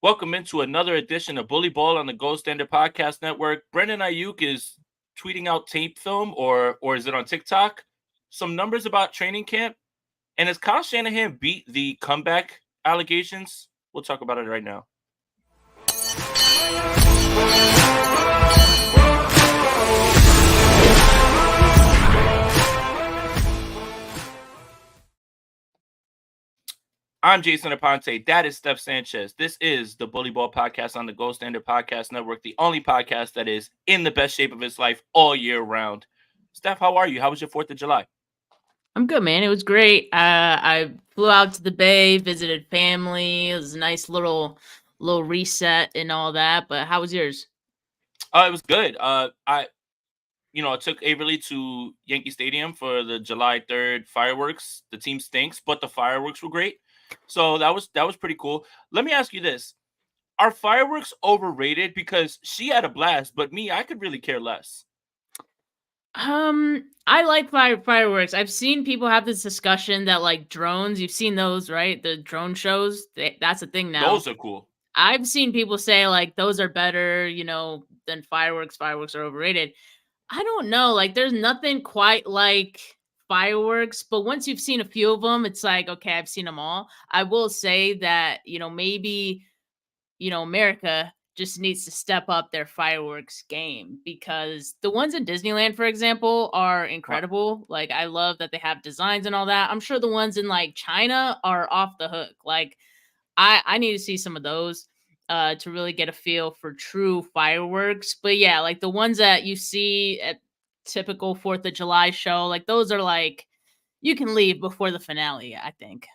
Welcome into another edition of Bully Ball on the Gold Standard Podcast Network. Brandon Aiyuk is tweeting out tape film, or is it on TikTok? Some numbers about training camp. And has Kyle Shanahan beat the comeback allegations? We'll talk about it right now. I'm Jason Aponte. That is Steph Sanchez. This is the Bully Ball Podcast on the Gold Standard Podcast Network, the only podcast that is in the best shape of its life all year round. Steph, how are you? How was your 4th of July? I'm good, man. It was great. I flew out to the Bay, visited family. It was a nice little reset and all that. But how was yours? It was good. I took Averly to Yankee Stadium for the July 3rd fireworks. The team stinks, but the fireworks were great. So that was pretty cool. Let me ask you this. Are fireworks overrated? Because she had a blast, but me, I could really care less. I like fireworks. I've seen people have this discussion that like drones. You've seen those, right? The drone shows. That's a thing now. Those are cool. I've seen people say like those are better, than fireworks. Fireworks are overrated. I don't know. Like, there's nothing quite like fireworks, but once you've seen a few of them, it's like, okay, I've seen them all. I will say that, maybe, America just needs to step up their fireworks game, because the ones in Disneyland, for example, are incredible. Like, I love that they have designs and all that. I'm sure the ones in like China are off the hook. Like, I need to see some of those to really get a feel for true fireworks. But yeah, like the ones that you see at typical 4th of July show, like those are like, you can leave before the finale, I think.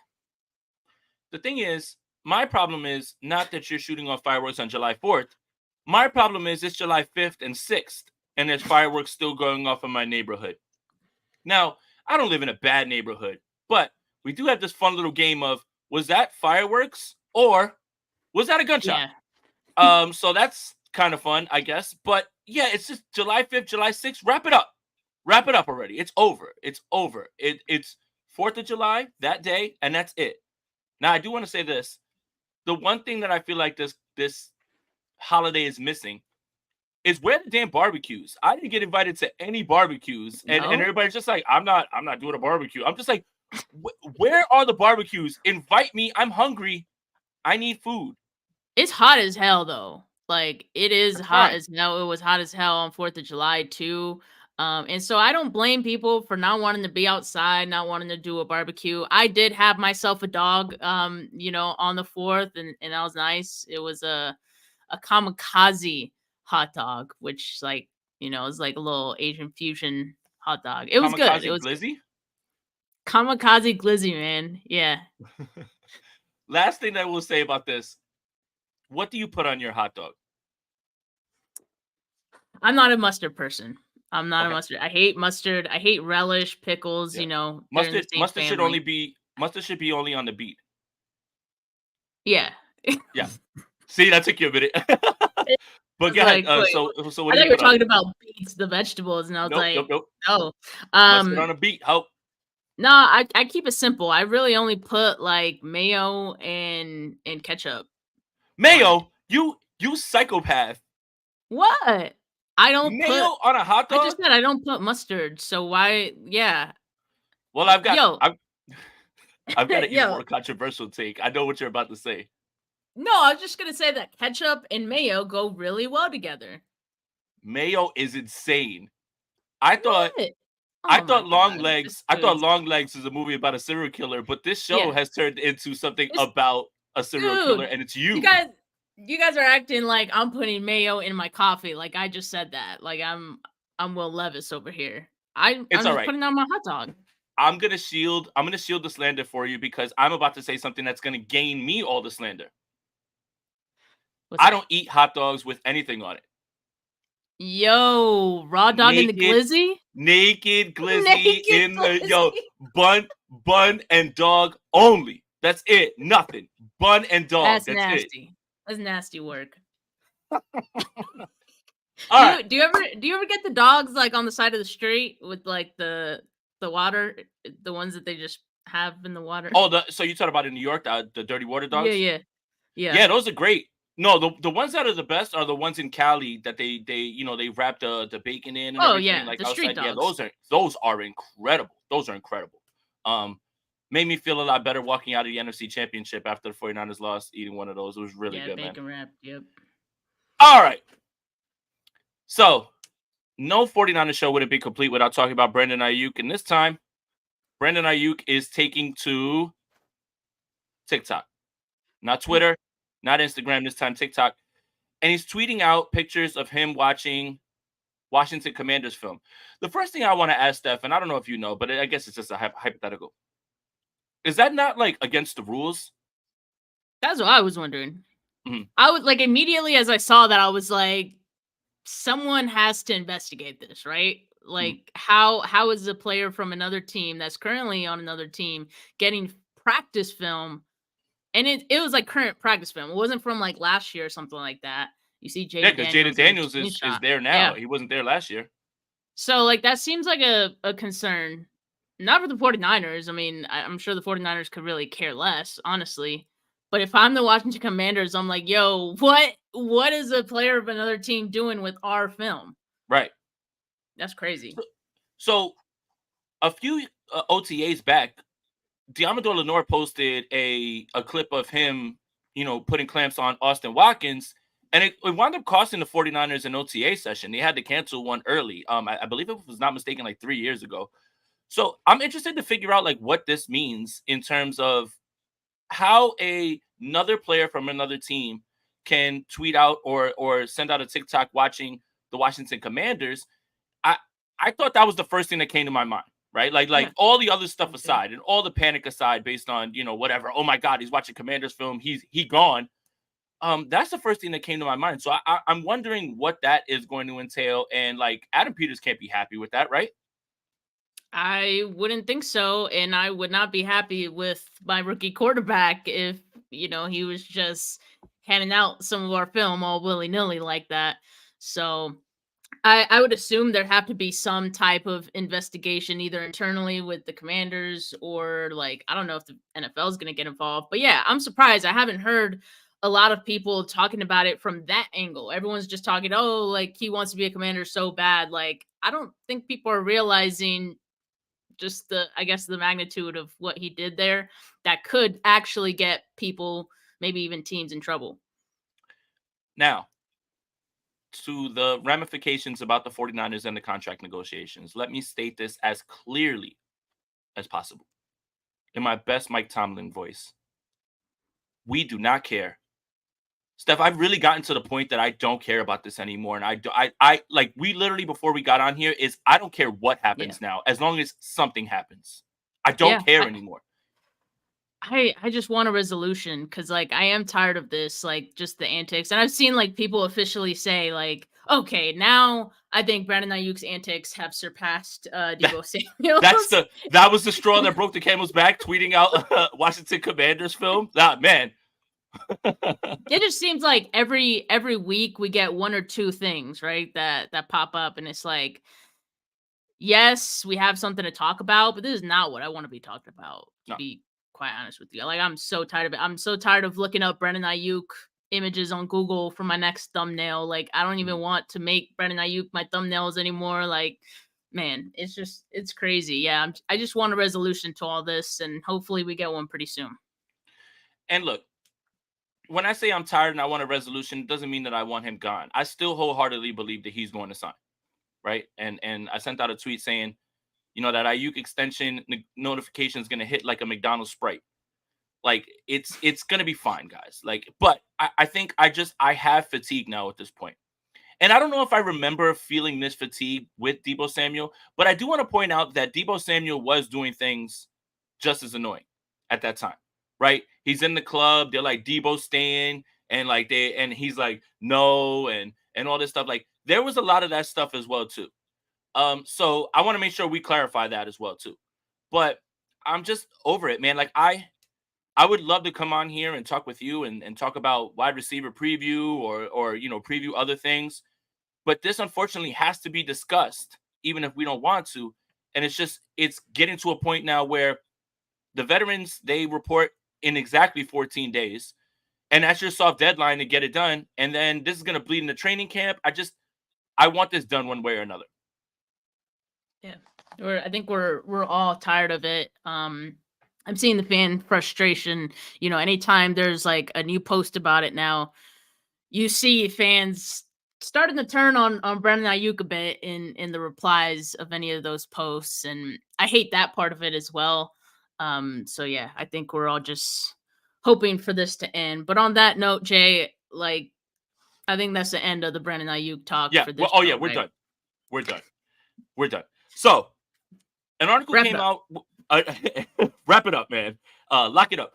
The thing is, my problem is not that you're shooting off fireworks on July 4th. My problem is it's July 5th and 6th, and there's fireworks still going off in my neighborhood. Now, I don't live in a bad neighborhood, but we do have this fun little game of, was that fireworks or was that a gunshot? Yeah. So that's kind of fun, I guess. But yeah, it's just July 5th, July 6th. Wrap it up. Wrap it up already. It's over. It's over. It's 4th of July, that day, and that's it. Now, I do want to say this. The one thing that I feel like this holiday is missing is where the damn barbecues. I didn't get invited to any barbecues, and everybody's just like, I'm not doing a barbecue. I'm just like, where are the barbecues? Invite me. I'm hungry. I need food. It's hot as hell, though. Like, it is hot as hell. It was hot as hell on 4th of July, too. And so I don't blame people for not wanting to be outside, not wanting to do a barbecue. I did have myself a dog, on the 4th, and that was nice. It was a kamikaze hot dog, which, like, is like a little Asian fusion hot dog. It was good. It was glizzy? Kamikaze glizzy, man. Yeah. Last thing that I will say about this, what do you put on your hot dog? I'm not a mustard person. I'm not a mustard. I hate mustard. I hate relish, pickles, Mustard should be only on the beet. Yeah. Yeah. See, that took you a minute. But go ahead. So what I thought you were talking about beets, the vegetables, and I was nope. No. Mustard on a beet. How? No, I keep it simple. I really only put like mayo and ketchup. Mayo? You psychopath. What? I don't mayo on a hot dog? I just said I don't put mustard. So why? Yeah. Well, I've got an even more controversial take. I know what you're about to say. No, I was just gonna say that ketchup and mayo go really well together. Mayo is insane. I thought Long Legs. I thought Long Legs is a movie about a serial killer, but this show has turned into something about a serial killer, and it's you. You guys are acting like I'm putting mayo in my coffee. Like I just said that. Like I'm Will Levis over here. I'm just putting it on my hot dog. I'm gonna shield the slander for you, because I'm about to say something that's gonna gain me all the slander. I don't eat hot dogs with anything on it. Yo, raw dog in the glizzy? Naked glizzy in the bun and dog only. That's it. Nothing. Bun and dog. That's nasty. It. That's nasty work. All right. Do you ever get the dogs like on the side of the street with like the water, the ones that they just have in the water? Oh, so you talking about in New York, the dirty water dogs? Yeah. Yeah, those are great. No, the ones that are the best are the ones in Cali that they wrap the bacon in and Oh everything, yeah, like the street outside. Yeah, dogs. those are incredible. Those are incredible. Made me feel a lot better walking out of the NFC Championship after the 49ers lost, eating one of those. It was really Yeah, good, man. bacon wrap. Yep. All right. So, no 49ers show wouldn't be complete without talking about Brandon Aiyuk. And this time, Brandon Aiyuk is taking to TikTok. Not Twitter, not Instagram, this time TikTok. And he's tweeting out pictures of him watching Washington Commanders film. The first thing I want to ask Steph, and I don't know if you know, but I guess it's just a hypothetical. Is that not like against the rules? That's what I was wondering. Mhm. I would like immediately as I saw that, I was like, someone has to investigate this, right? Like how is a player from another team that's currently on another team getting practice film? And it was like current practice film. It wasn't from like last year or something like that. You see Yeah, Jaden because Jaden Daniels in the Daniels is screenshot. there now. Yeah. He wasn't there last year. So like that seems like a concern. Not for the 49ers. I mean, I'm sure the 49ers could really care less, honestly. But if I'm the Washington Commanders, I'm like, yo, what is a player of another team doing with our film? Right. That's crazy. So a few OTAs back, Diamador Lenore posted a clip of him, putting clamps on Austin Watkins, and it wound up costing the 49ers an OTA session. They had to cancel one early. I believe, if I was not mistaken, like 3 years ago. So I'm interested to figure out like what this means in terms of how another player from another team can tweet out or send out a TikTok watching the Washington Commanders. I thought that was the first thing that came to my mind, right? Like Yeah. all the other stuff Me too. aside and all the panic aside, based on whatever. Oh my God, he's watching Commanders film. He gone. That's the first thing that came to my mind. So I'm wondering what that is going to entail. And like Adam Peters can't be happy with that, right? I wouldn't think so, and I would not be happy with my rookie quarterback if, he was just handing out some of our film all willy-nilly like that. So I would assume there'd have to be some type of investigation either internally with the Commanders or like I don't know if the NFL is going to get involved. But yeah, I'm surprised. I haven't heard a lot of people talking about it from that angle. Everyone's just talking, oh, like he wants to be a Commander so bad. Like I don't think people are realizing just the magnitude of what he did there that could actually get people, maybe even teams, in trouble. Now, to the ramifications about the 49ers and the contract negotiations, let me state this as clearly as possible in my best Mike Tomlin voice. We do not care. Steph, I've really gotten to the point that I don't care about this anymore. And I like, we literally, before we got on here, is I don't care what happens now, as long as something happens. I don't care anymore. I just want a resolution because like I am tired of this, like just the antics. And I've seen like people officially say like, okay, now I think Brandon Aiyuk's antics have surpassed Deebo Samuel. That was the straw that broke the camel's back, tweeting out Washington Commanders film. That man. It just seems like every week we get one or two things, right? That pop up, and it's like, yes, we have something to talk about, but this is not what I want to be talking about, to be quite honest with you. Like, I'm so tired of it. I'm so tired of looking up Brandon Aiyuk images on Google for my next thumbnail. Like, I don't even want to make Brandon Aiyuk my thumbnails anymore. Like, man, it's crazy. Yeah, I just want a resolution to all this, and hopefully we get one pretty soon. And look, when I say I'm tired and I want a resolution, it doesn't mean that I want him gone. I still wholeheartedly believe that he's going to sign, right? And I sent out a tweet saying, that Aiyuk extension notification is going to hit like a McDonald's Sprite. Like it's going to be fine, guys. Like, but I think I have fatigue now at this point. And I don't know if I remember feeling this fatigue with Deebo Samuel, but I do want to point out that Deebo Samuel was doing things just as annoying at that time, right? He's in the club, they're like Deebo staying, and he's like no, and all this stuff. Like there was a lot of that stuff as well too. So I want to make sure we clarify that as well too. But I'm just over it, man. Like I would love to come on here and talk with you and talk about wide receiver preview or preview other things. But this unfortunately has to be discussed, even if we don't want to. And it's getting to a point now where the veterans, they report in exactly 14 days. And that's your soft deadline to get it done. And then this is going to bleed into training camp. I want this done one way or another. Yeah. I think we're all tired of it. I'm seeing the fan frustration. Anytime there's like a new post about it now, you see fans starting to turn on Brandon Aiyuk a bit in the replies of any of those posts, and I hate that part of it as well. So yeah, I think we're all just hoping for this to end. But on that note, Jay, like I think that's the end of the Brandon Aiyuk talk Yeah. for this Well, show. we're right? done. We're done. So an article Wrap it came up. out. Wrap it up, man. Lock it up.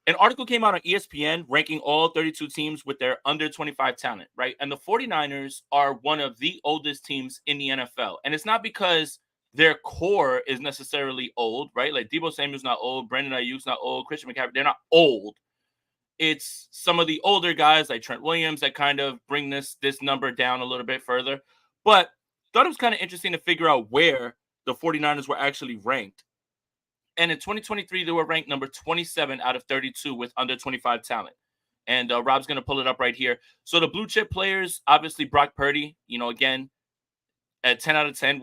An article came out on ESPN ranking all 32 teams with their under 25 talent, right? And the 49ers are one of the oldest teams in the NFL. And it's not because their core is necessarily old, right? Like Deebo Samuel's not old, Brandon Aiyuk's not old, Christian McCaffrey, they're not old. It's some of the older guys like Trent Williams that kind of bring this number down a little bit further. But thought it was kind of interesting to figure out where the 49ers were actually ranked. And in 2023, they were ranked number 27 out of 32 with under 25 talent. And Rob's going to pull it up right here. So the blue chip players, obviously Brock Purdy, again, at 10 out of 10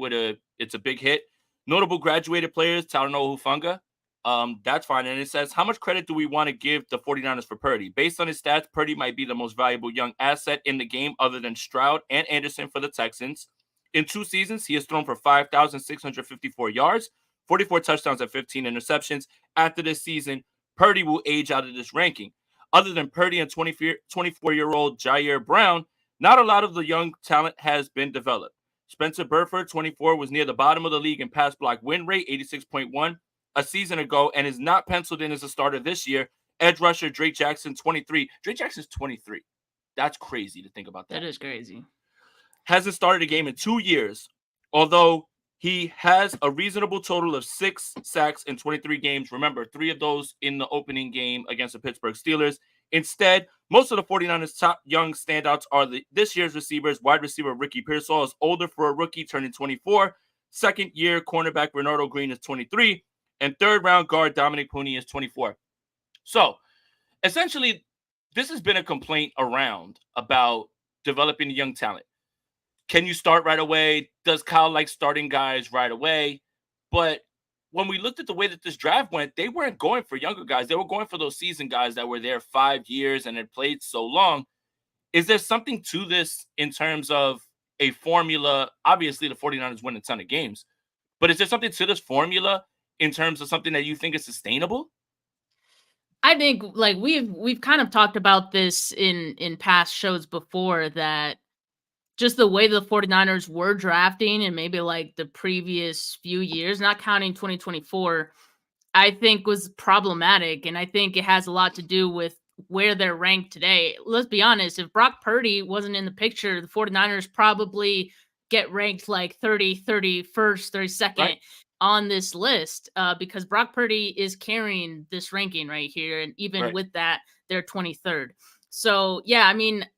it's a big hit. Notable graduated players, Talanoa Hufanga. That's fine. And it says, how much credit do we want to give the 49ers for Purdy? Based on his stats, Purdy might be the most valuable young asset in the game other than Stroud and Anderson for the Texans. In 2 seasons, he has thrown for 5,654 yards, 44 touchdowns, and 15 interceptions. After this season, Purdy will age out of this ranking. Other than Purdy and 24-year-old Jair Brown, not a lot of the young talent has been developed. Spencer Burford, 24, was near the bottom of the league in pass block win rate, 86.1, a season ago, and is not penciled in as a starter this year. Edge rusher Drake Jackson, 23. Drake Jackson's 23. That's crazy to think about that. That is crazy. Hasn't started a game in 2 years, although he has a reasonable total of 6 sacks in 23 games. Remember, 3 of those in the opening game against the Pittsburgh Steelers. Instead, most of the 49ers' top young standouts are this year's receivers. Wide receiver Ricky Pearsall is older for a rookie, turning 24. Second-year cornerback Bernardo Green is 23. And third-round guard Dominic Pooney is 24. So, essentially, this has been a complaint around about developing young talent. Can you start right away? Does Kyle like starting guys right away? But when we looked at the way that this draft went, they weren't going for younger guys. They were going for those seasoned guys that were there 5 years and had played so long. Is there something to this in terms of a formula? Obviously, the 49ers win a ton of games. But is there something to this formula in terms of something that you think is sustainable? I think like we've kind of talked about this in past shows before, that just the way the 49ers were drafting and maybe like the previous few years, not counting 2024, I think was problematic. And I think it has a lot to do with where they're ranked today. Let's be honest, if Brock Purdy wasn't in the picture, the 49ers probably get ranked like 30, 31st, 32nd Right. on this list, because Brock Purdy is carrying this ranking right here. And even Right. with that, they're 23rd. So, yeah, I mean,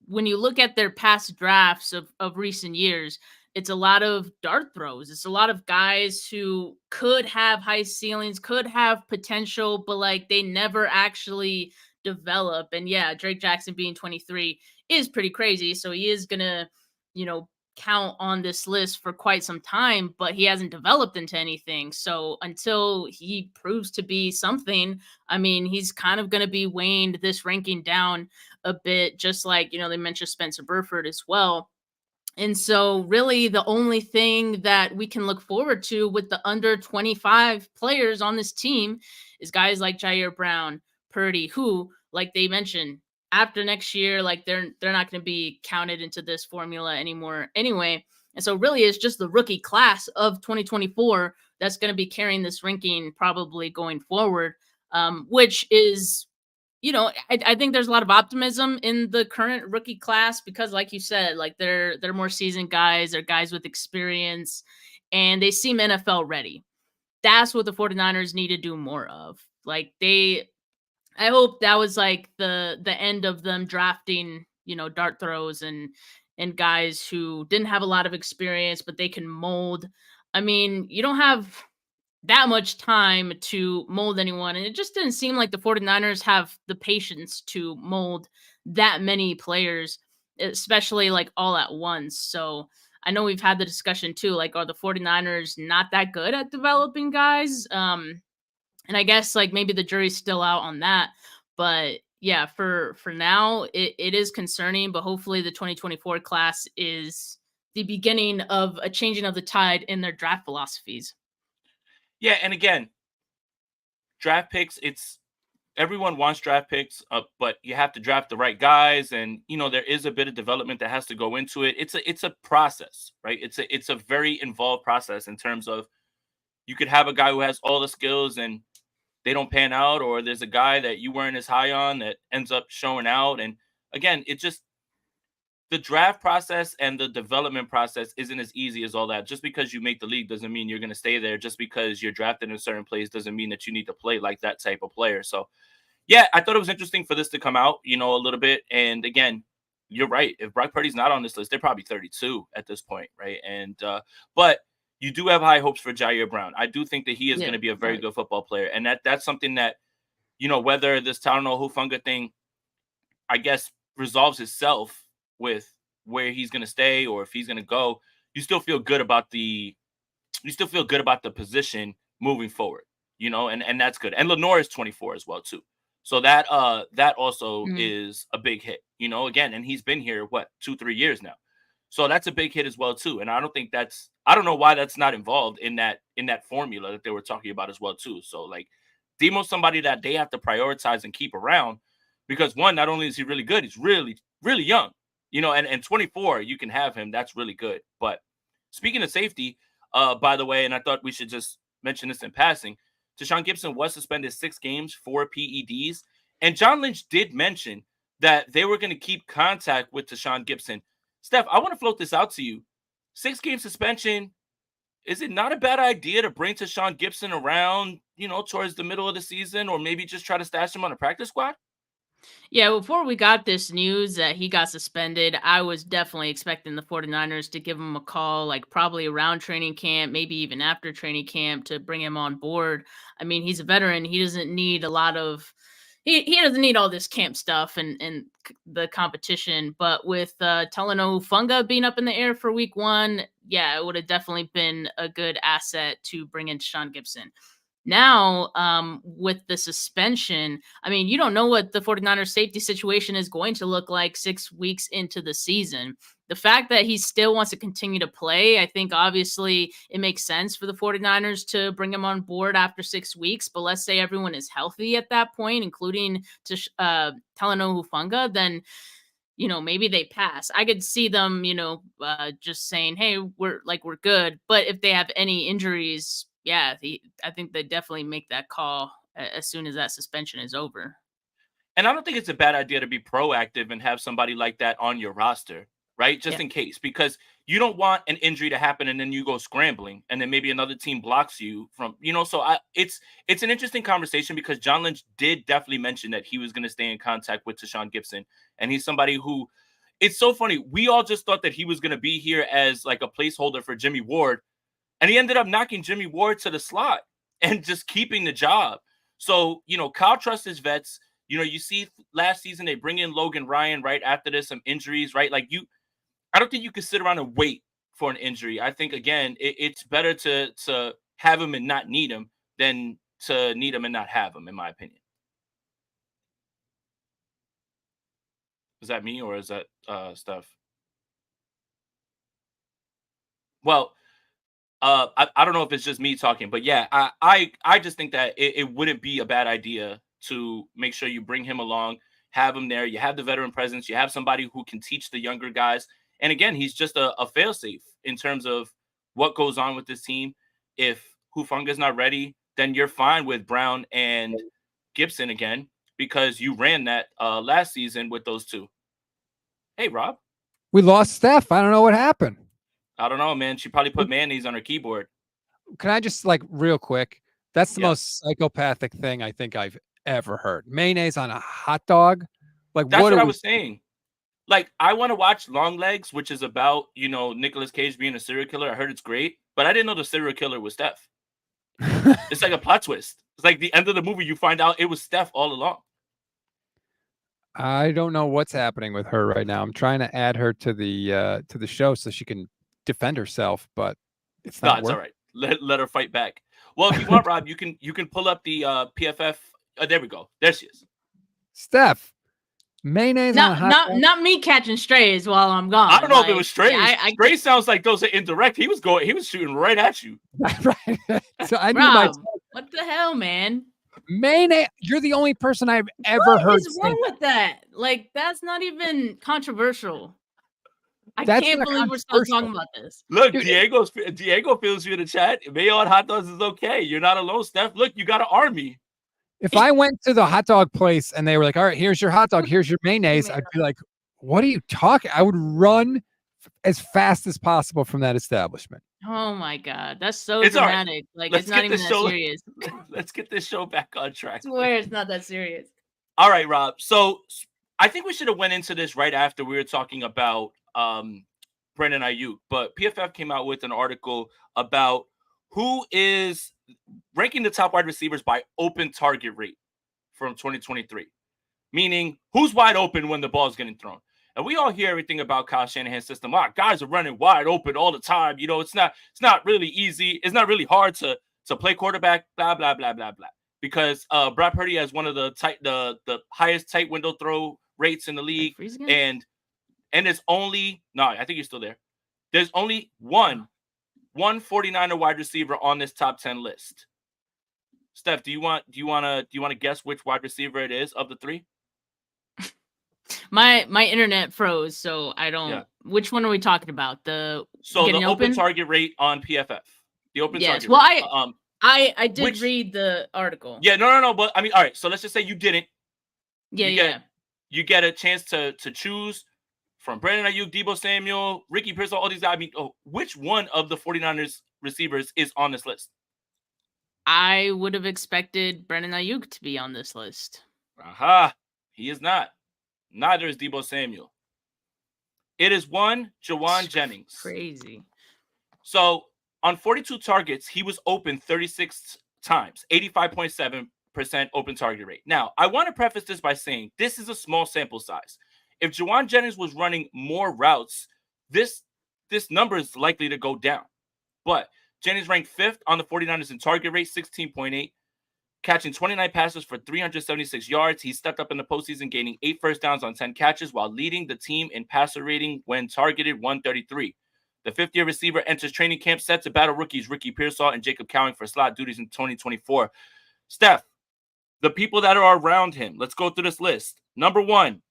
when you look at their past drafts of recent years, it's a lot of dart throws. It's a lot of guys who could have high ceilings, could have potential, but like they never actually develop. And yeah, Drake Jackson being 23 is pretty crazy. So he is going to, count on this list for quite some time, but he hasn't developed into anything. So until he proves to be something, I mean, he's kind of going to be weighing this ranking down a bit, just like, they mentioned Spencer Burford as well. And so really the only thing that we can look forward to with the under 25 players on this team is guys like Jair Brown, Purdy, who, like they mentioned, after next year, like they're not going to be counted into this formula anymore anyway. And so really it's just the rookie class of 2024 that's going to be carrying this ranking probably going forward, which is, I think there's a lot of optimism in the current rookie class because, like you said, like they're more seasoned guys, they're guys with experience, and they seem NFL ready. That's what the 49ers need to do more of. Like I hope that was like the end of them drafting, dart throws and guys who didn't have a lot of experience, but they can mold. I mean, you don't have that much time to mold anyone. And it just didn't seem like the 49ers have the patience to mold that many players, especially like all at once. So I know we've had the discussion too, like, are the 49ers not that good at developing guys? And I guess like maybe the jury's still out on that. But yeah, for now, it is concerning, but hopefully the 2024 class is the beginning of a changing of the tide in their draft philosophies. Yeah, and again, draft picks, it's everyone wants draft picks, but you have to draft the right guys, and there is a bit of development that has to go into it. It's a process, right? It's a very involved process in terms of you could have a guy who has all the skills and they don't pan out, or there's a guy that you weren't as high on that ends up showing out. And again, it just the draft process and the development process isn't as easy as all that. Just because you make the league doesn't mean you're going to stay there. Just because you're drafted in a certain place doesn't mean that you need to play like that type of player. So yeah, I thought it was interesting for this to come out, a little bit. And again, you're right. If Brock Purdy's not on this list, they're probably 32 at this point, right? And but you do have high hopes for Jair Brown. I do think that he is going Yeah, to be a very right. good football player, and that's something that whether this Talanoa Hufanga thing, I guess, resolves itself with where he's going to stay or if he's going to go, you still feel good about the position moving forward, and that's good. And Lenore is 24 as well too. So that also Mm. is a big hit, again, and he's been here what 2-3 years now. So that's a big hit as well too. And I don't know why that's not involved in that formula that they were talking about as well too. So like Demo's somebody that they have to prioritize and keep around because one, not only is he really good, he's really, really young. And 24, you can have him. That's really good. But speaking of safety, by the way, and I thought we should just mention this in passing, Tashaun Gipson was suspended 6 games for PEDs. And John Lynch did mention that they were going to keep contact with Tashaun Gipson. Steph, I want to float this out to you. 6-game suspension. Is it not a bad idea to bring Tashaun Gipson around, towards the middle of the season, or maybe just try to stash him on a practice squad? Yeah, before we got this news that he got suspended, I was definitely expecting the 49ers to give him a call, like probably around training camp, maybe even after training camp to bring him on board. I mean, he's a veteran. He doesn't need a lot of he doesn't need all this camp stuff and the competition. But with Talanoa Funga being up in the air for week one, yeah, it would have definitely been a good asset to bring in Sean Gibson. Now, with the suspension, I mean, you don't know what the 49ers safety situation is going to look like 6 weeks into the season. The fact that he still wants to continue to play, I think obviously it makes sense for the 49ers to bring him on board after 6 weeks. But let's say everyone is healthy at that point, including Talanoa Hufanga, then maybe they pass. I could see them, just saying, "Hey, we're good." But if they have any injuries, yeah, I think they definitely make that call as soon as that suspension is over. And I don't think it's a bad idea to be proactive and have somebody like that on your roster, right? Just Yeah. in case, because you don't want an injury to happen and then you go scrambling and then maybe another team blocks you from, so it's an interesting conversation because John Lynch did definitely mention that he was going to stay in contact with Tashaun Gipson. And he's somebody who it's so funny. We all just thought that he was going to be here as like a placeholder for Jimmy Ward. And he ended up knocking Jimmy Ward to the slot and just keeping the job. So, Kyle trusts his vets. You see last season they bring in Logan Ryan right after there's some injuries, right? Like I don't think you can sit around and wait for an injury. I think again, it's better to have him and not need him than to need him and not have him, in my opinion. Is that me or is that Steph? Well, I don't know if it's just me talking, but yeah, I just think that it wouldn't be a bad idea to make sure you bring him along, have him there. You have the veteran presence. You have somebody who can teach the younger guys. And again, he's just a failsafe in terms of what goes on with this team. If Hufanga's not ready, then you're fine with Brown and Gibson again because you ran that last season with those two. Hey, Rob. We lost Steph. I don't know what happened. I don't know, man. She probably put mayonnaise on her keyboard. Can I just real quick? That's the Yeah. most psychopathic thing I think I've ever heard. Mayonnaise on a hot dog? That's what I was saying. Like, I want to watch Long Legs, which is about, Nicolas Cage being a serial killer. I heard it's great, but I didn't know the serial killer was Steph. It's like a plot twist. It's like the end of the movie. You find out it was Steph all along. I don't know what's happening with her right now. I'm trying to add her to the show so she can defend herself, but it's No, not it's all working. right. Let her fight back. Well, if you want, Rob, you can pull up the PFF. There we go. There she is. Steph, mayonnaise on a hot dog? Not me catching strays while I'm gone. I don't know if it was strays. Yeah, Stray sounds like those are indirect. He was shooting right at you. Right. So I knew Rob, what the hell, man? mayonnaise. You're the only person I've ever What heard is say wrong with that? Like, that's not even controversial. I That's can't not believe we're still talking controversial. about this. Look, Dude, Diego feels you in the chat. Mayo on hot dogs is okay. You're not alone, Steph. Look, you got an army. If I went to the hot dog place and they were like, all right, here's your hot dog, here's your mayonnaise, I'd be like, what are you talking? I would run as fast as possible from that establishment. Oh my God. That's so It's all right. dramatic. Like, Let's it's not get even this that show- serious. Let's get this show back on track. I swear it's not that serious. All right, Rob. So I think we should have went into this right after we were talking about Brandon Aiyuk, but PFF came out with an article about who is ranking the top wide receivers by open target rate from 2023, meaning who's wide open when the ball is getting thrown. And we all hear everything about Kyle Shanahan's system. Guys are running wide open all the time. You know, it's not really easy. It's not really hard to play quarterback. Blah blah blah blah blah. Because Brad Purdy has one of the highest tight window throw rates in the league, and it's only I think he's still there. There's only one 49er wide receiver on this top 10 list. Steph, do you want to guess which wide receiver it is of the three? My internet froze, so I don't. Yeah. Which one are we talking about? The open target rate on PFF. The open target. Well, rate. I did read the article. Yeah, no. But I mean, all right. So let's just say you didn't. You get a chance to choose from Brandon Aiyuk, Deebo Samuel, Ricky Pearsall, all these guys. I mean, which one of the 49ers receivers is on this list? I would have expected Brandon Aiyuk to be on this list. Aha. He is not. Neither is Deebo Samuel. It is one Jauan Jennings. Crazy. So on 42 targets, he was open 36 times, 85.7% open target rate. Now, I want to preface this by saying this is a small sample size. If Jauan Jennings was running more routes, this number is likely to go down. But Jennings ranked 5th on the 49ers in target rate, 16.8, catching 29 passes for 376 yards. He stepped up in the postseason, gaining 8 first downs on 10 catches while leading the team in passer rating when targeted 133. The 5th-year receiver enters training camp set to battle rookies Ricky Pearsall and Jacob Cowing for slot duties in 2024. Steph, the people that are around him, let's go through this list. Number 1,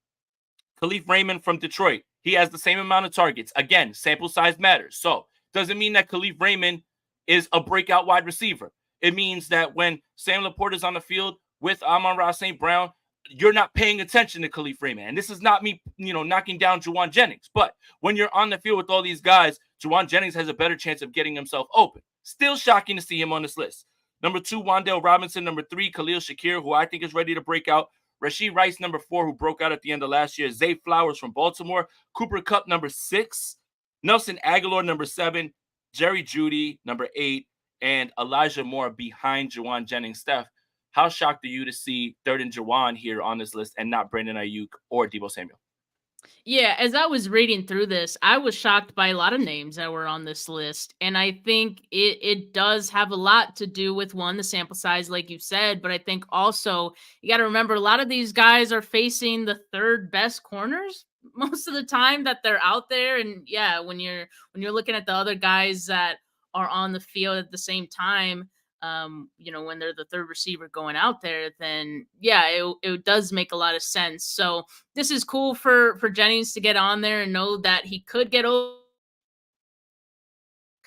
Khalif Raymond from Detroit. He has the same amount of targets. Again, sample size matters. So doesn't mean that Khalif Raymond is a breakout wide receiver. It means that when Sam Laporte is on the field with Amon-Ra St. Brown, you're not paying attention to Khalif Raymond. And this is not me, knocking down Jauan Jennings. But when you're on the field with all these guys, Jauan Jennings has a better chance of getting himself open. Still shocking to see him on this list. Number 2, Wan'Dale Robinson. Number 3, Khalil Shakir, who I think is ready to break out. Rashee Rice, number 4, who broke out at the end of last year. Zay Flowers from Baltimore. Cooper Kupp, number 6. Nelson Aguilar, number 7. Jerry Jeudy, number 8. And Elijah Moore behind Jauan Jennings. Steph, how shocked are you to see 3rd and Jauan here on this list and not Brandon Aiyuk or Deebo Samuel? Yeah, as I was reading through this, I was shocked by a lot of names that were on this list. And I think it does have a lot to do with, one, the sample size, like you said. But I think also you got to remember a lot of these guys are facing the 3rd best corners most of the time that they're out there. And yeah, when you're looking at the other guys that are on the field at the same time, when they're the 3rd receiver going out there, then yeah, it does make a lot of sense. So this is cool for Jennings to get on there and know that he could get over.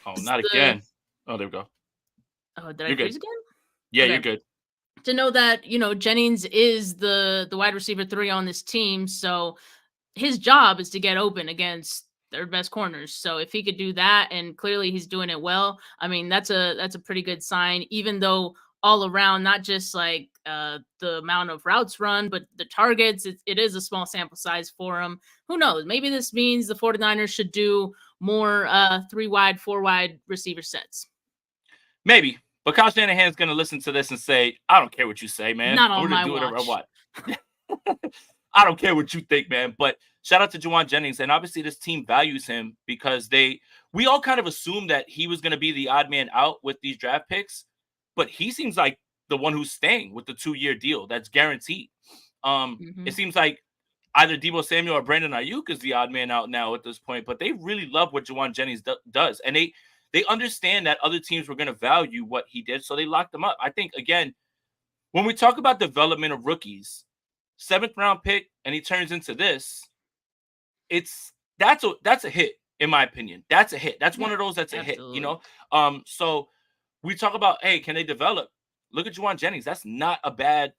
Oh, not again. Oh, there we go. Oh, did I freeze again? Yeah, okay. You're good. To know that, Jennings is the wide receiver 3 on this team. So his job is to get open against their best corners. So if he could do that, and clearly he's doing it well, I mean, that's a pretty good sign, even though all around, not just like the amount of routes run, but the targets, it is a small sample size for him. Who knows? Maybe this means the 49ers should do more 3 wide, 4 wide receiver sets. Maybe. But Kyle Shanahan's going to listen to this and say, I don't care what you say, man. Not I'm on going to my do whatever I watch. want. I don't care what you think, man. But shout out to Juwan Jennings. And obviously this team values him because we all kind of assumed that he was going to be the odd man out with these draft picks. But he seems like the one who's staying with the 2-year deal that's guaranteed. It seems like either Deebo Samuel or Brandon Aiyuk is the odd man out now at this point, but they really love what Juwan Jennings does. And they understand that other teams were going to value what he did, so they locked him up. I think, again, when we talk about development of rookies, 7th round pick, and he turns into this, that's a hit, in my opinion. That's a hit. That's one of those that's absolutely. a hit, you know? So we talk about, hey, can they develop? Look at Juwan Jennings. That's not a bad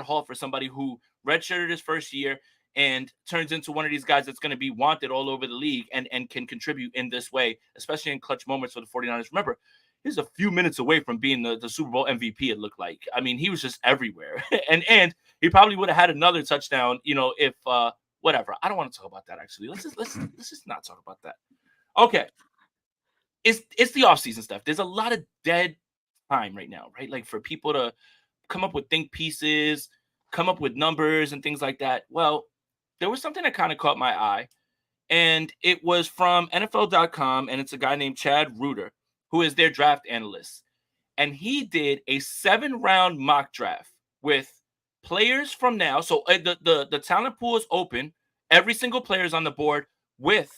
haul for somebody who redshirted his first year and turns into one of these guys that's going to be wanted all over the league and can contribute in this way, especially in clutch moments for the 49ers. Remember, he's a few minutes away from being the Super Bowl MVP, it looked like. I mean, he was just everywhere. and he probably would have had another touchdown, you know, if whatever. I don't want to talk about that, actually. Let's just not talk about that. Okay. It's the offseason stuff. There's a lot of dead time right now, right? Like for people to come up with think pieces, come up with numbers and things like that. Well, there was something that kind of caught my eye, and it was from NFL.com, and it's a guy named Chad Reuter, who is their draft analyst. And he did a 7-round mock draft with players from now. So the talent pool is open. Every single player is on the board with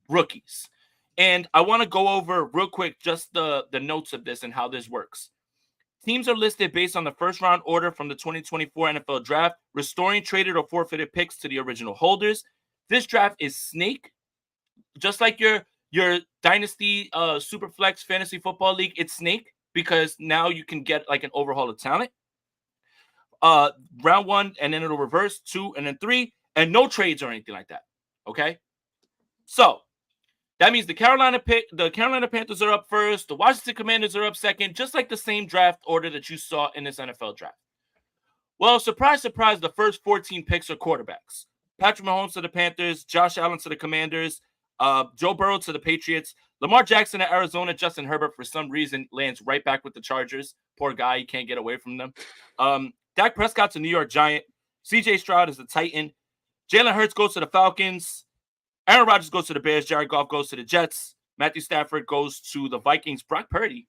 rookies. And I want to go over real quick just the notes of this and how this works. Teams are listed based on the first-round order from the 2024 NFL Draft, restoring traded or forfeited picks to the original holders. This draft is snake, just like your Dynasty Superflex Fantasy Football League. It's snake because now you can get like an overhaul of talent. Round 1, and then it'll reverse 2, and then 3, and no trades or anything like that. Okay, so that means the Carolina Panthers are up first. The Washington Commanders are up second, just like the same draft order that you saw in this NFL draft. Well, surprise, surprise, the first 14 picks are quarterbacks. Patrick Mahomes to the Panthers, Josh Allen to the Commanders, Joe Burrow to the Patriots, Lamar Jackson to Arizona, Justin Herbert for some reason lands right back with the Chargers. Poor guy, he can't get away from them. Dak Prescott to New York Giant, CJ Stroud is the Titan, Jalen Hurts goes to the Falcons, Aaron Rodgers goes to the Bears. Jared Goff goes to the Jets. Matthew Stafford goes to the Vikings. Brock Purdy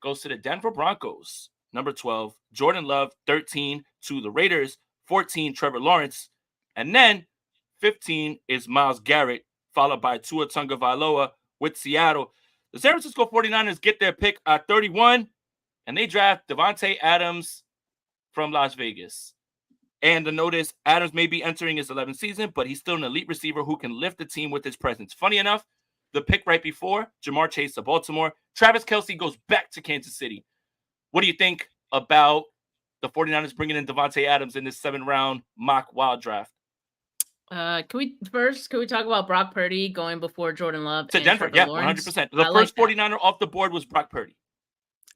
goes to the Denver Broncos. Number 12. Jordan Love, 13, to the Raiders. 14, Trevor Lawrence. And then 15 is Myles Garrett, followed by Tua Tagovailoa with Seattle. The San Francisco 49ers get their pick at 31, and they draft Devontae Adams from Las Vegas. And the notice, Adams may be entering his 11th season, but he's still an elite receiver who can lift the team with his presence. Funny enough, the pick right before, Jamar Chase to Baltimore. Travis Kelce goes back to Kansas City. What do you think about the 49ers bringing in Devontae Adams in this 7-round mock wild draft? Can we talk about Brock Purdy going before Jordan Love to and Denver? Trevor Yeah, Lawrence? 100%. The first 49er off the board was Brock Purdy.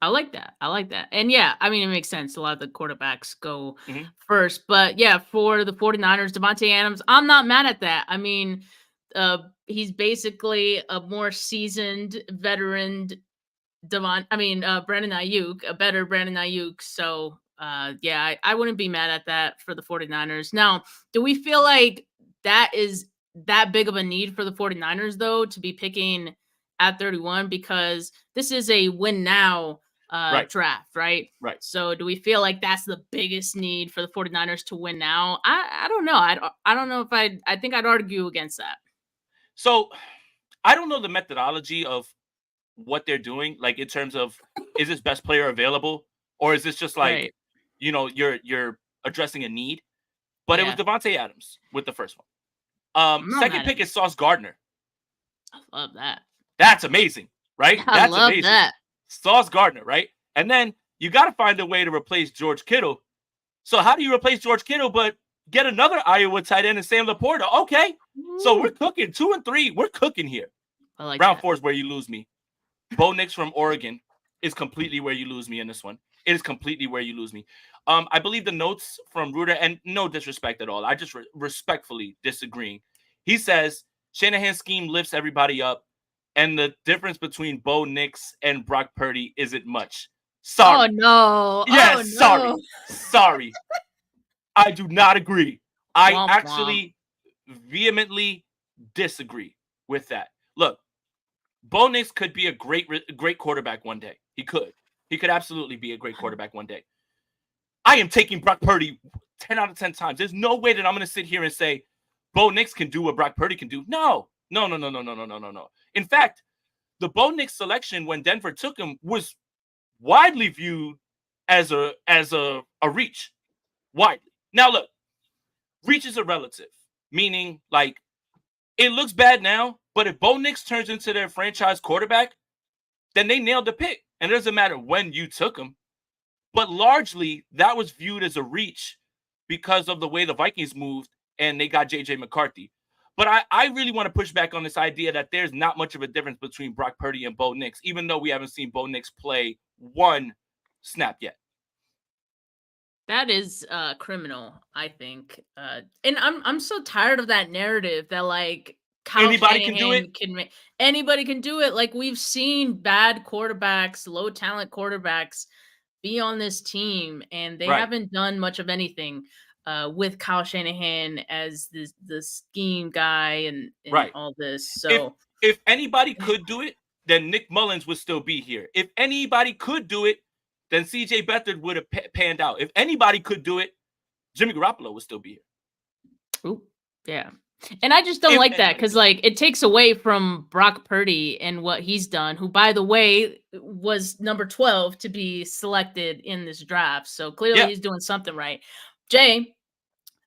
I like that. And yeah, I mean, it makes sense. A lot of the quarterbacks go first. But yeah, for the 49ers, Devontae Adams, I'm not mad at that. I mean, he's basically a more seasoned veteran Brandon Aiyuk, a better Brandon Aiyuk. So yeah, I wouldn't be mad at that for the 49ers. Now, do we feel like that is that big of a need for the 49ers, though, to be picking at 31? Because this is a win now draft, right? Right. So do we feel like that's the biggest need for the 49ers to win now? I don't know. I don't know if I think I'd argue against that. So I don't know the methodology of what they're doing, like in terms of is this best player available, or is this just like, you know, you're addressing a need? But it was Devontae Adams with the first one. Second pick is Sauce Gardner. I love that. That's amazing, right? I love that. Sauce Gardner, right? And then you got to find a way to replace George Kittle. So how do you replace George Kittle but get another Iowa tight end and Sam Laporta? Okay. So we're cooking 2 and 3. We're cooking here. I like Round that. 4 is where you lose me. Bo Nix from Oregon is completely where you lose me in this one. It is completely where you lose me. I believe the notes from Reuter, and no disrespect at all, I just respectfully disagreeing. He says Shanahan's scheme lifts everybody up, and the difference between Bo Nix and Brock Purdy isn't much. Sorry. Oh no. Yes, Oh, no. sorry. I do not agree. I Womp, actually vehemently disagree with that. Look, Bo Nix could be a great quarterback one day. He could. He could absolutely be a great quarterback one day. I am taking Brock Purdy 10 out of 10 times. There's no way that I'm going to sit here and say Bo Nix can do what Brock Purdy can do. No. In fact, the Bo Nix selection when Denver took him was widely viewed as a reach. Widely. Now look, reach is a relative, meaning like it looks bad now, but if Bo Nix turns into their franchise quarterback, then they nailed the pick. And it doesn't matter when you took him. But largely, that was viewed as a reach because of the way the Vikings moved and they got J.J. McCarthy. But I really want to push back on this idea that there's not much of a difference between Brock Purdy and Bo Nix, even though we haven't seen Bo Nix play one snap yet. That is criminal, I think. And I'm so tired of that narrative that like Anybody can do it. Anybody can do it. Like we've seen bad quarterbacks, low talent quarterbacks be on this team, and they haven't done much of anything with Kyle Shanahan as the scheme guy and all this. So if anybody could do it, then Nick Mullins would still be here. If anybody could do it, then CJ Beathard would have panned out. If anybody could do it, Jimmy Garoppolo would still be here. Ooh, yeah. And I just don't like that because, like, it takes away from Brock Purdy and what he's done, who, by the way, was number 12 to be selected in this draft. So clearly he's doing something right. Jay,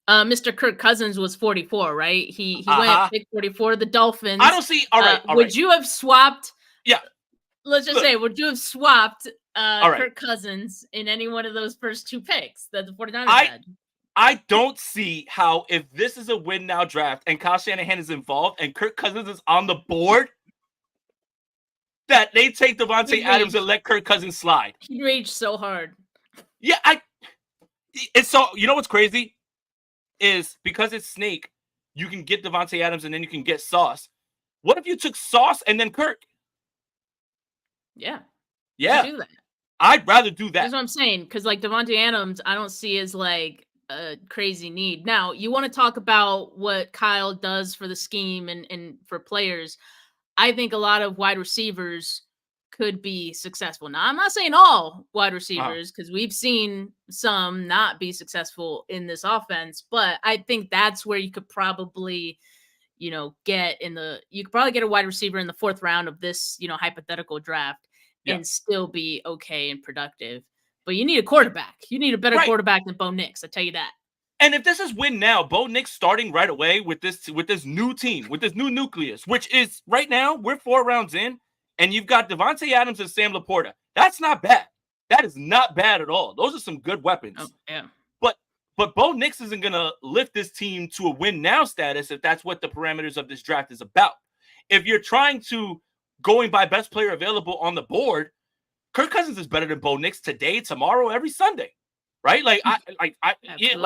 Mr. Kirk Cousins was 44, right? He went pick 44, the Dolphins. I don't see. All right. Would you have swapped? Yeah. Let's just say, would you have swapped Kirk Cousins in any one of those first two picks that the 49ers had? I don't see how, if this is a win now draft and Kyle Shanahan is involved and Kirk Cousins is on the board, that they take Devontae Adams and let Kirk Cousins slide. He raged so hard. Yeah, it's so, you know what's crazy is because it's Snake, you can get Devontae Adams and then you can get Sauce. What if you took Sauce and then Kirk? Yeah. Do that. I'd rather do that. That's what I'm saying. Because like Devontae Adams, I don't see as like a crazy need. Now, you want to talk about what Kyle does for the scheme and for players. I think a lot of wide receivers could be successful. Now, I'm not saying all wide receivers because we've seen some not be successful in this offense, but I think that's where you could probably, you could probably get a wide receiver in the 4th round of this, hypothetical draft and still be okay and productive. But you need a quarterback. You need a better quarterback than Bo Nix. I tell you that. And if this is win now, Bo Nix starting right away with this new team, with this new nucleus, which is right now we're 4 rounds in, and you've got Devontae Adams and Sam Laporta. That's not bad. That is not bad at all. Those are some good weapons. Oh, yeah. But Bo Nix isn't gonna lift this team to a win now status if that's what the parameters of this draft is about. If you're trying to going by best player available on the board, Kirk Cousins is better than Bo Nix today, tomorrow, every Sunday, right? Like I get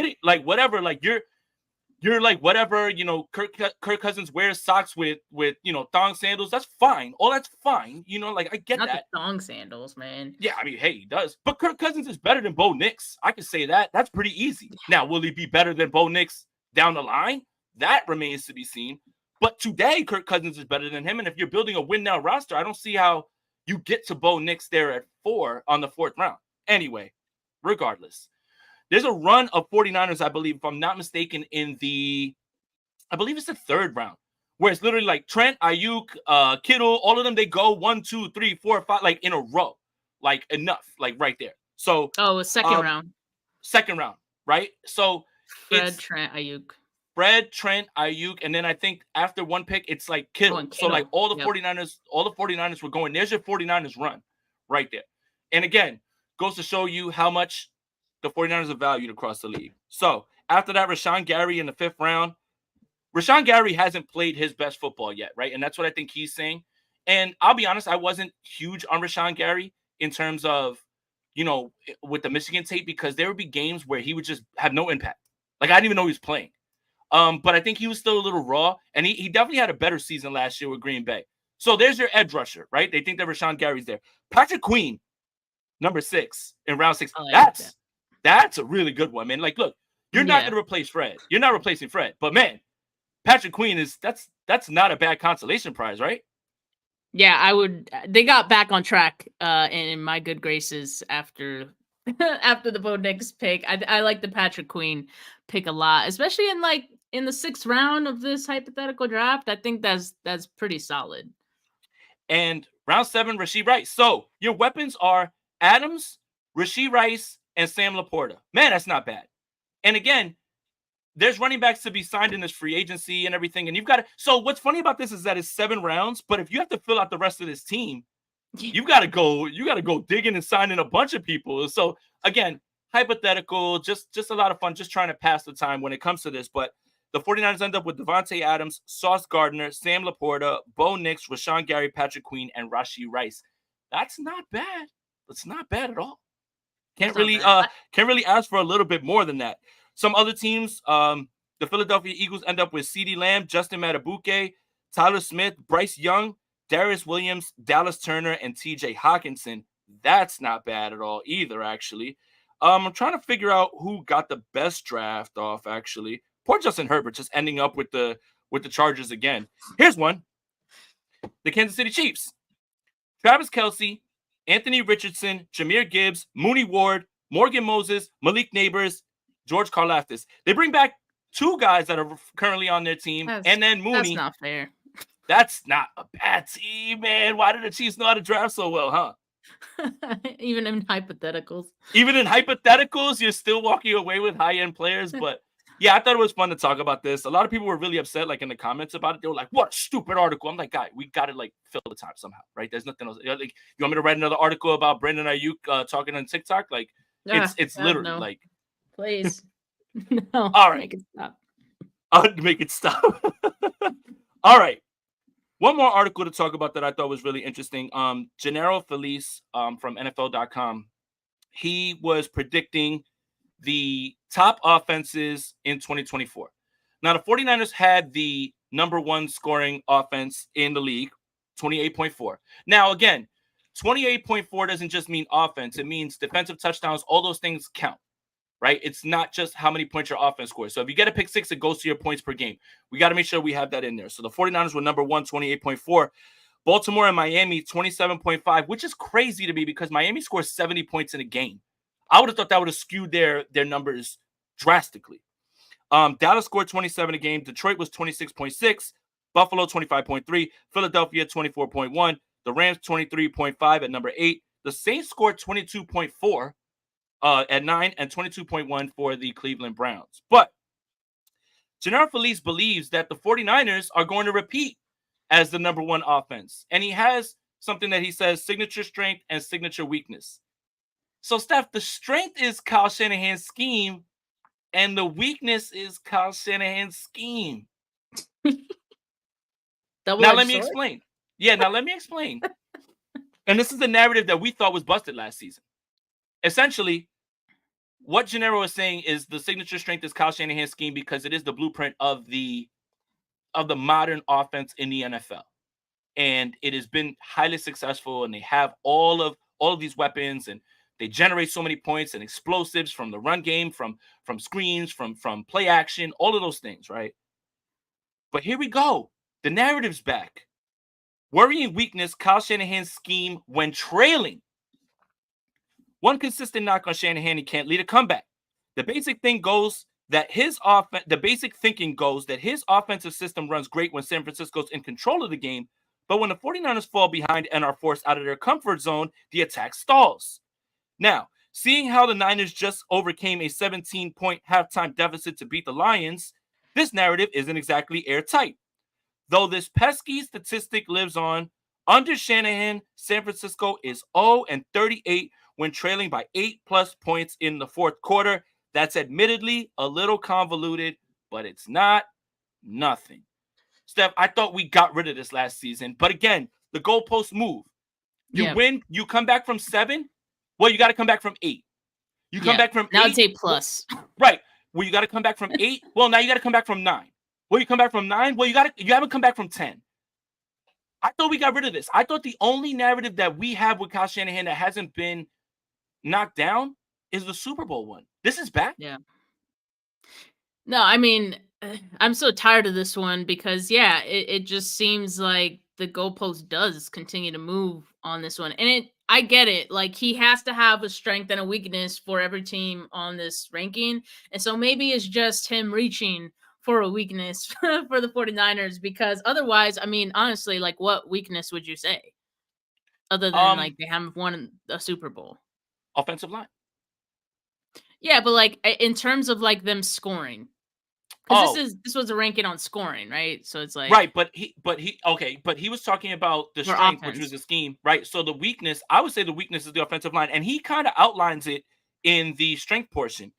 it. Like whatever, like you're like whatever. Kirk Cousins wears socks with thong sandals. That's fine. All that's fine. Like I get Not that. The thong sandals, man. Yeah, I mean, hey, he does. But Kirk Cousins is better than Bo Nix. I can say that. That's pretty easy. Now, will he be better than Bo Nix down the line? That remains to be seen. But today, Kirk Cousins is better than him. And if you're building a win now roster, I don't see how you get to Bo Nix there at 4 on the 4th round. Anyway, regardless, there's a run of 49ers, I believe, if I'm not mistaken, in I believe it's the 3rd round, where it's literally like Trent, Aiyuk, Kittle, all of them, they go 1, 2, 3, 4, 5, like in a row, like enough, like right there. So, a second round. Second round, right? So Trent, Aiyuk, and then I think after one pick, it's like Kittle. So like all the 49ers were going. There's your 49ers run right there. And again, goes to show you how much the 49ers are valued across the league. So after that, Rashawn Gary in the 5th round. Rashawn Gary hasn't played his best football yet, right? And that's what I think he's saying. And I'll be honest, I wasn't huge on Rashawn Gary in terms of, with the Michigan tape, because there would be games where he would just have no impact. Like I didn't even know he was playing. But I think he was still a little raw, and he definitely had a better season last year with Green Bay. So there's your edge rusher, right? They think that Rashawn Gary's there. Patrick Queen number 6 in round 6. I like That's a really good one, man. Like, look, you're not going to replace Fred. You're not replacing Fred. But, man, Patrick Queen that's not a bad consolation prize, right? Yeah, I would. They got back on track in my good graces after after the Bo Nix pick. I like the Patrick Queen pick a lot, especially in the 6th round of this hypothetical draft. I think that's pretty solid. And round 7, Rashee Rice. So your weapons are Adams, Rashee Rice, and Sam Laporta. Man, that's not bad. And again, there's running backs to be signed in this free agency and everything. And you've got to. So what's funny about this is that it's 7 rounds, but if you have to fill out the rest of this team, you got to go digging and signing a bunch of people. So again, hypothetical, just a lot of fun, just trying to pass the time when it comes to this. But the 49ers end up with Devontae Adams, Sauce Gardner, Sam Laporta, Bo Nix, Rashawn Gary, Patrick Queen, and Rashee Rice. That's not bad. That's not bad at all. Can't really ask for a little bit more than that. Some other teams, the Philadelphia Eagles end up with CeeDee Lamb, Justin Madubuike, Tyler Smith, Bryce Young, Darius Williams, Dallas Turner, and TJ Hawkinson. That's not bad at all either, actually. I'm trying to figure out who got the best draft off, actually. Poor Justin Herbert just ending up with the Chargers again. Here's one. The Kansas City Chiefs. Travis Kelce, Anthony Richardson, Jahmyr Gibbs, Mooney Ward, Morgan Moses, Malik Neighbors, George Karlaftis. They bring back 2 guys that are currently on their team, and then Mooney. That's not fair. That's not a bad team, man. Why did the Chiefs know how to draft so well, huh? Even in hypotheticals. Even in hypotheticals, you're still walking away with high-end players. But, yeah, I thought it was fun to talk about this. A lot of people were really upset, like, in the comments about it. They were like, what a stupid article. I'm like, guy, we got to, like, fill the time somehow, right? There's nothing else. Like, you want me to write another article about Brandon Aiyuk talking on TikTok? Like, it's literally, like. Please. No. All right. Make it stop. Make it stop. All right. One more article to talk about that I thought was really interesting. Gennaro Felice from NFL.com, he was predicting the top offenses in 2024. Now, the 49ers had the number 1 scoring offense in the league, 28.4. Now, again, 28.4 doesn't just mean offense. It means defensive touchdowns. All those things count. Right? It's not just how many points your offense scores. So if you get a pick 6, it goes to your points per game. We got to make sure we have that in there. So the 49ers were number 1, 28.4. Baltimore and Miami, 27.5, which is crazy to me because Miami scores 70 points in a game. I would have thought that would have skewed their numbers drastically. Dallas scored 27 a game. Detroit was 26.6. Buffalo, 25.3. Philadelphia, 24.1. The Rams, 23.5 at number 8. The Saints scored 22.4. At 9 and 22.1 for the Cleveland Browns. But Gennaro Felice believes that the 49ers are going to repeat as the number 1 offense. And he has something that he says signature strength and signature weakness. So, Steph, the strength is Kyle Shanahan's scheme and the weakness is Kyle Shanahan's scheme. Let me explain. Yeah, now let me explain. And this is the narrative that we thought was busted last season. Essentially, what Gennaro is saying is the signature strength is Kyle Shanahan's scheme because it is the blueprint of the modern offense in the NFL. And it has been highly successful, and they have all of these weapons, and they generate so many points and explosives from the run game, from screens, from play action, all of those things, right? But here we go. The narrative's back. Worrying weakness, Kyle Shanahan's scheme when trailing. One consistent knock on Shanahan, he can't lead a comeback. The basic thinking goes that his offensive system runs great when San Francisco's in control of the game, but when the 49ers fall behind and are forced out of their comfort zone, the attack stalls. Now, seeing how the Niners just overcame a 17-point halftime deficit to beat the Lions, this narrative isn't exactly airtight. Though this pesky statistic lives on, under Shanahan, San Francisco is 0-38 when trailing by 8+ points in the 4th quarter. That's admittedly a little convoluted, but it's not nothing. Steph, I thought we got rid of this last season. But again, the goalposts move. You win, you come back from 7. Well, you got to come back from 8. You come back from 8. Now it's 8+. Right. Well, you got to come back from 8. Well, now you got to come back from 9. Well, you come back from 9. Well, you haven't come back from 10. I thought we got rid of this. I thought the only narrative that we have with Kyle Shanahan that hasn't been knocked down is the Super Bowl one. This is bad. Yeah. No, I mean, I'm so tired of this one because, yeah, it just seems like the goalpost does continue to move on this one. And I get it. Like, he has to have a strength and a weakness for every team on this ranking. And so maybe it's just him reaching for a weakness for the 49ers because otherwise, I mean, honestly, like, what weakness would you say? Other than, like, they haven't won a Super Bowl. Offensive line. Yeah, but, like, in terms of, like, them scoring. Because this was a ranking on scoring, right? So it's like right, but he was talking about the strength, which was the scheme, right? So the weakness, I would say the weakness is the offensive line, and he kind of outlines it in the strength portion.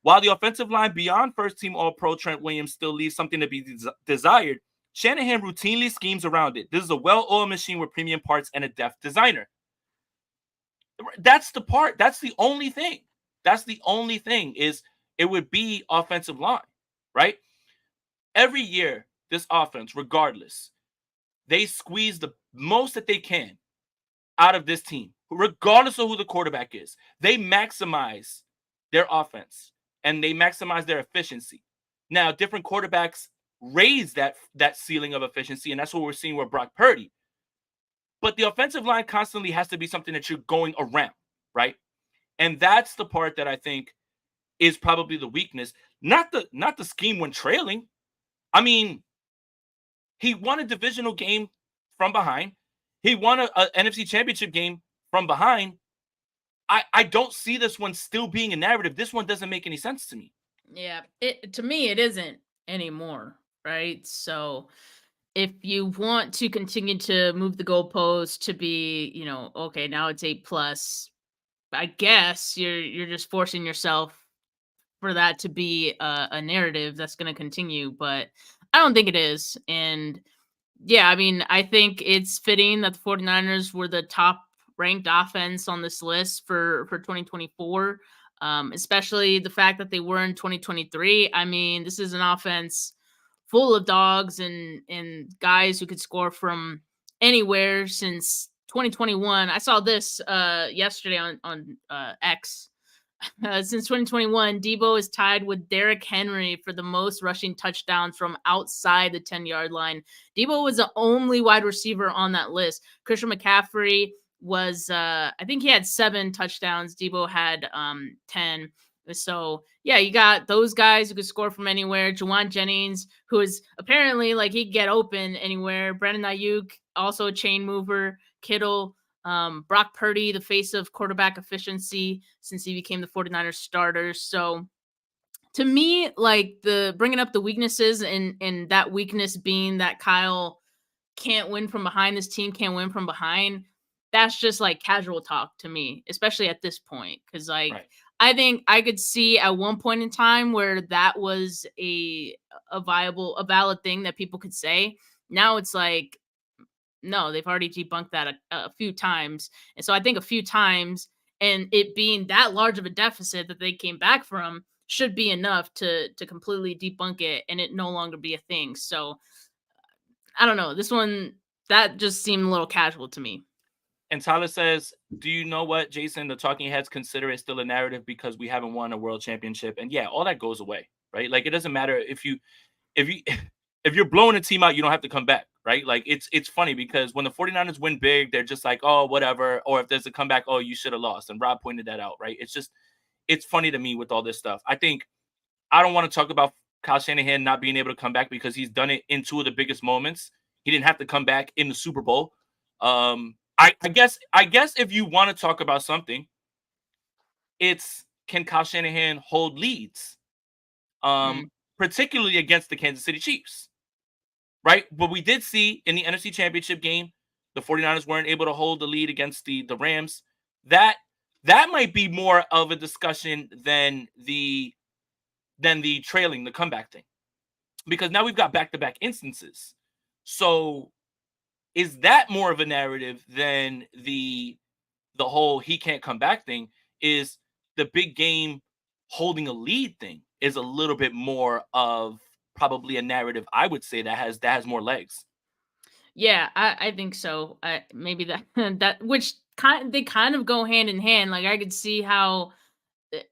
While the offensive line beyond first-team All-Pro Trent Williams still leaves something to be desired, Shanahan routinely schemes around it. This is a well-oiled machine with premium parts and a deft designer. That's the part. That's the only thing. That's the only thing is it would be offensive line. Right? Every year, this offense, regardless, they squeeze the most that they can out of this team, regardless of who the quarterback is. They maximize their offense and they maximize their efficiency. Now, different quarterbacks raise that ceiling of efficiency, and that's what we're seeing with Brock Purdy. But the offensive line constantly has to be something that you're going around, right? And that's the part that I think is probably the weakness. Not the scheme when trailing. I mean, he won a divisional game from behind. He won a NFC Championship game from behind. I don't see this one still being a narrative. This one doesn't make any sense to me. Yeah, to me it isn't anymore, right? So if you want to continue to move the goalpost to be, okay, now it's 8+, I guess you're just forcing yourself for that to be a narrative that's going to continue, but I don't think it is. And yeah, I mean, I think it's fitting that the 49ers were the top ranked offense on this list for 2024, especially the fact that they were in 2023. I mean, this is an offense full of dogs and guys who could score from anywhere since 2021. I saw this yesterday on X. Since 2021, Deebo is tied with Derrick Henry for the most rushing touchdowns from outside the 10-yard line. Deebo was the only wide receiver on that list. Christian McCaffrey was, I think he had 7 touchdowns. Deebo had 10. So, yeah, you got those guys who could score from anywhere. Juwan Jennings, who is apparently like he could get open anywhere. Brandon Aiyuk, also a chain mover. Kittle. Brock Purdy, the face of quarterback efficiency since he became the 49ers starter. So to me, like the bringing up the weaknesses and that weakness being that Kyle can't win from behind, this team can't win from behind. That's just like casual talk to me, especially at this point. Cause like, right. I think I could see at one point in time where that was a valid thing that people could say. Now it's like, no, they've already debunked that a few times. And so I think a few times and it being that large of a deficit that they came back from should be enough to completely debunk it and it no longer be a thing. So I don't know. This one, that just seemed a little casual to me. And Tyler says, do you know what, Jason, the talking heads consider it still a narrative because we haven't won a world championship? And yeah, all that goes away, right? Like it doesn't matter if you're blowing a team out, you don't have to come back, right? Like it's funny because when the 49ers win big, they're just like, oh, whatever. Or if there's a comeback, oh, you should have lost. And Rob pointed that out, right? It's funny to me with all this stuff. I don't want to talk about Kyle Shanahan not being able to come back because he's done it in 2 of the biggest moments. He didn't have to come back in the Super Bowl. I guess if you want to talk about something, it's can Kyle Shanahan hold leads? Particularly against the Kansas City Chiefs, right? But we did see in the NFC Championship game, the 49ers weren't able to hold the lead against the Rams. That might be more of a discussion than the trailing, the comeback thing. Because now we've got back-to-back instances. So is that more of a narrative than the whole he can't come back thing? Is the big game holding a lead thing is a little bit more of probably a narrative, I would say, that has more legs. Yeah, I think so. Maybe that which they kind of go hand in hand. Like I could see how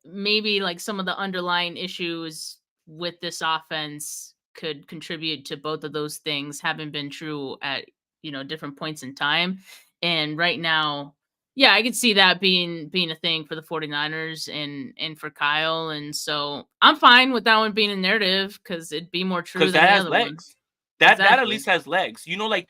maybe like some of the underlying issues with this offense could contribute to both of those things having been true at, different points in time. And right now, yeah, I could see that being a thing for the 49ers and for Kyle. And so I'm fine with that one being a narrative because it'd be more true Because than that the has other legs. ones. That at Exactly. least has legs. Like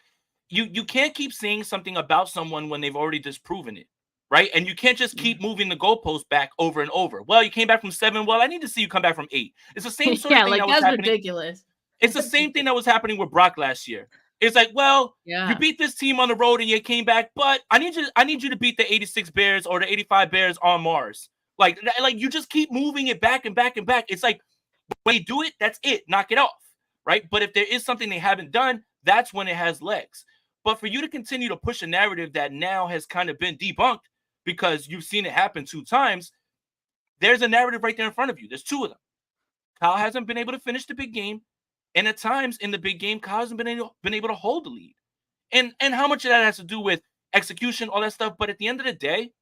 you can't keep saying something about someone when they've already disproven it, right? And you can't just keep moving the goalpost back over and over. Well, you came back from 7. Well, I need to see you come back from 8. It's the same sort of Yeah, thing like that was that's happening. ridiculous. It's the same thing that was happening with Brock last year. It's like, well, Yeah. you beat this team on the road and you came back, but I need you to beat the 86 Bears or the 85 Bears on Mars. Like you just keep moving it back and back and back. It's like when you do it, that's it. Knock it off, right? But if there is something they haven't done, that's when it has legs. But for you to continue to push a narrative that now has kind of been debunked because you've seen it happen 2 times, there's a narrative right there in front of you. There's 2 of them. Kyle hasn't been able to finish the big game. And at times in the big game, Kyle hasn't been able to hold the lead. And how much of that has to do with execution, all that stuff. But at the end of the day,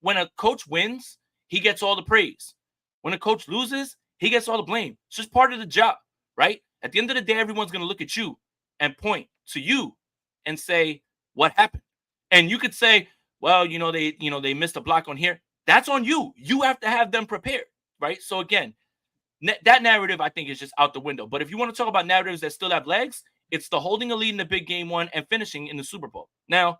when a coach wins, he gets all the praise. When a coach loses, he gets all the blame. It's just part of the job, right? At the end of the day, everyone's going to look at you and point to you and say, what happened? And you could say, well, they missed a block on here. That's on you. You have to have them prepared, right? So again, that narrative, I think, is just out the window. But if you want to talk about narratives that still have legs, it's the holding a lead in the big game 1 and finishing in the Super Bowl. Now,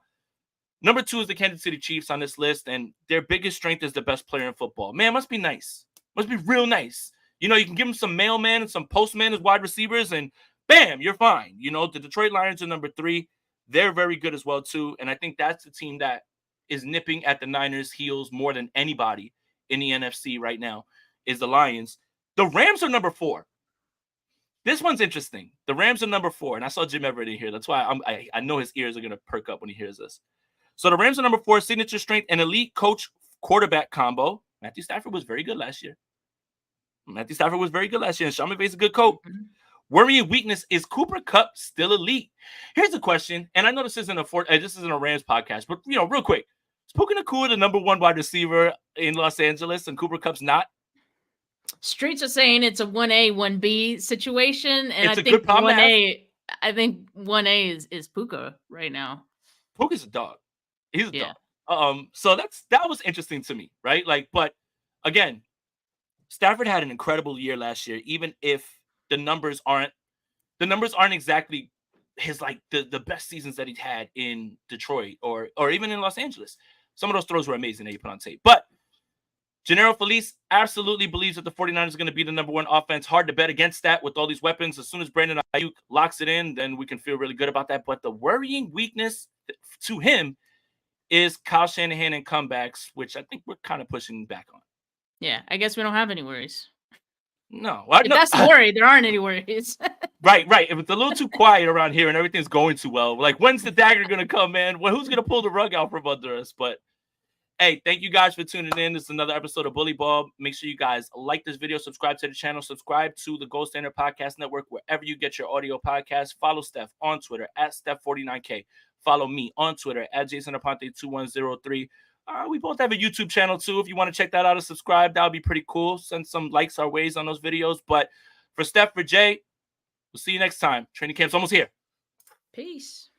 number 2 is the Kansas City Chiefs on this list, and their biggest strength is the best player in football. Man, must be nice. Must be real nice. You can give them some mailman and some postman as wide receivers, and bam, you're fine. The Detroit Lions are number 3. They're very good as well, too. And I think that's the team that is nipping at the Niners' heels more than anybody in the NFC right now is the Lions. The Rams are number 4. This one's interesting. The Rams are number 4, and I saw Jim Everett in here. That's why I know his ears are going to perk up when he hears this. So the Rams are number 4, signature strength, and elite coach quarterback combo. Matthew Stafford was very good last year. And Sean McVay's a good coach. Mm-hmm. Worrying weakness, is Cooper Kupp still elite? Here's the question, and I know this isn't a Rams podcast, but real quick. Is Puka Nacua the number 1 wide receiver in Los Angeles, and Cooper Kupp's not? Streets are saying it's a 1A, 1B situation, and it's a good problem 1A. I think 1A is Puka right now. Puka's a dog. He's a dog. So that was interesting to me, right? But again, Stafford had an incredible year last year, even if the numbers aren't exactly his the best seasons that he's had in Detroit or even in Los Angeles. Some of those throws were amazing that he put on tape, but Gennaro Felice absolutely believes that the 49ers are going to be the number 1 offense. Hard to bet against that with all these weapons. As soon as Brandon Aiyuk locks it in, then we can feel really good about that. But the worrying weakness to him is Kyle Shanahan and comebacks, which I think we're kind of pushing back on. Yeah, I guess we don't have any worries. No. If that's the worry, there aren't any worries. Right. If it's a little too quiet around here and everything's going too well, when's the dagger going to come, man? Who's going to pull the rug out from under us? But hey, thank you guys for tuning in. This is another episode of Bully Ball. Make sure you guys like this video, subscribe to the channel, subscribe to the Gold Standard Podcast Network, wherever you get your audio podcast. Follow Steph on Twitter at Steph49K. Follow me on Twitter at JasonAponte2103. We both have a YouTube channel too. If you want to check that out and subscribe, that would be pretty cool. Send some likes our ways on those videos. But for Steph, for Jay, we'll see you next time. Training camp's almost here. Peace.